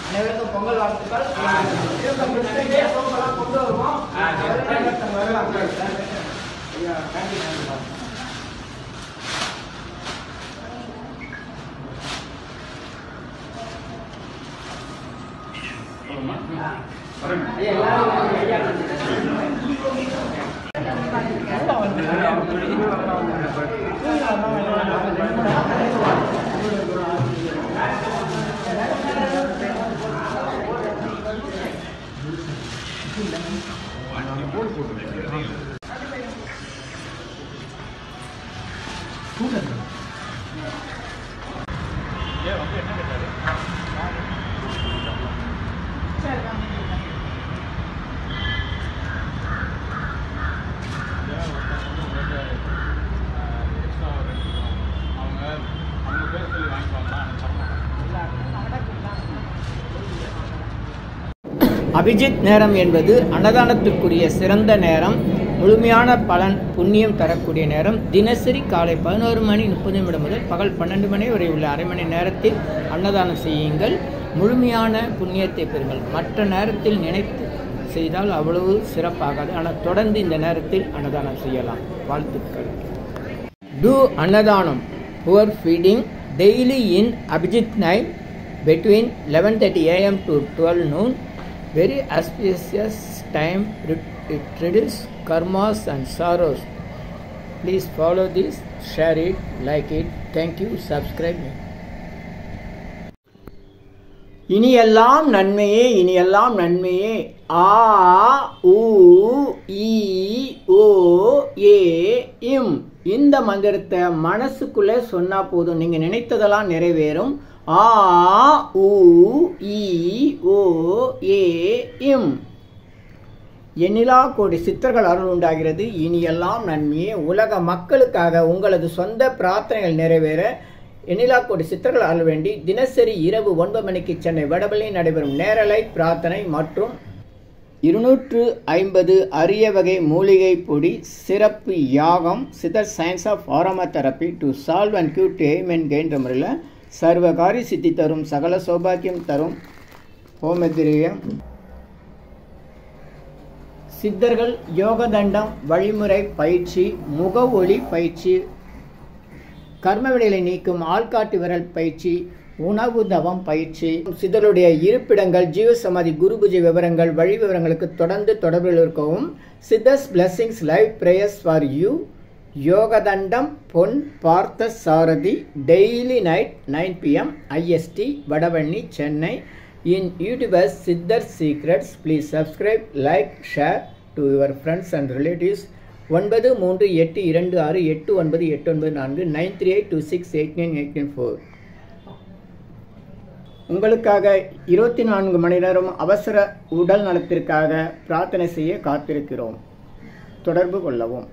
அனைவருக்கும் பொங்கல் வாழ்த்துக்கள். அபிஜித் நேரம் என்பது அன்னதானத்திற்குரிய சிறந்த நேரம், முழுமையான பலன் புண்ணியம் தரக்கூடிய நேரம். தினசரி காலை 11:30 முதல் பகல் 12 மணி வரை உள்ள அரை மணி நேரத்தில் அன்னதானம் செய்யுங்கள். முழுமையான புண்ணியத்தை பெறுங்கள். மற்ற நேரத்தில் நினைத்து செய்தால் அவ்வளவு சிறப்பாகாது. ஆனால் தொடர்ந்து இந்த நேரத்தில் அன்னதானம் செய்யலாம். வாழ்த்துக்கள். Do அன்னதானம் poor feeding daily in Abhijit night between 11:30 AM to 12 noon. Very auspicious time. It reduces karmas and sorrows. Please follow this, share it, like it. Thank you. Subscribe me. இனியெல்லாம் நன்மையே, இனியெல்லாம் நன்மையே. ஆ உ ஈ ஓ ஏ இம். இந்த மந்திரத்தை மனசுக்குள்ளே சொன்னா போதும், நீங்க நினைத்ததெல்லாம் நிறைவேறும். ஆ உ ஈ ஓ ஏ இம். எண்ணிலா கோடி சித்தர்கள் அருள் உண்டாகிறது. இனியெல்லாம் நன்மையே. உலக மக்களுக்காக உங்களது சொந்த பிரார்த்தனைகள் நிறைவேற எண்ணிலா கோடி சித்தர்கள் அருள் வேண்டி தினசரி இரவு 9 மணிக்கு சென்னை வடபழனியில் நடைபெறும் நேரலை பிரார்த்தனை மற்றும் 250 அரிய வகை மூலிகை பொடி சிறப்பு யாகம் சித்தர் science of aromatherapy to solve and cure to aim and gain முறையில் சர்வகாரி சித்தி தரும், சகல சௌபாக்கியம் தரும் ஹோமதிரியம் சித்தர்கள் யோகதண்டம் வழிமுறை பயிற்சி, முக ஒளி பயிற்சி, கர்மவினைகளை நீக்கும் ஆள்காட்டு விரல் பயிற்சி, உணவு தவம் பயிற்சி, சித்தருடைய இருப்பிடங்கள், ஜீவசமாதி, குரு பூஜை விவரங்கள், வழி விவரங்களுக்கு தொடர்ந்து தொடர்பில் இருக்கவும். Siddhars blessings live prayers for you. Yogathandam Pon Parthasarathy daily night 9 PM IST Vadapalani Chennai. In YouTubers Siddhar secrets. Please subscribe, like, share to your friends and relatives. 9382289894 9382689894. உங்களுக்காக 24 மணி நேரம் அவசர உடல் நலத்திற்காக பிரார்த்தனை செய்ய காத்திருக்கிறோம். தொடர்பு கொள்ளவும்.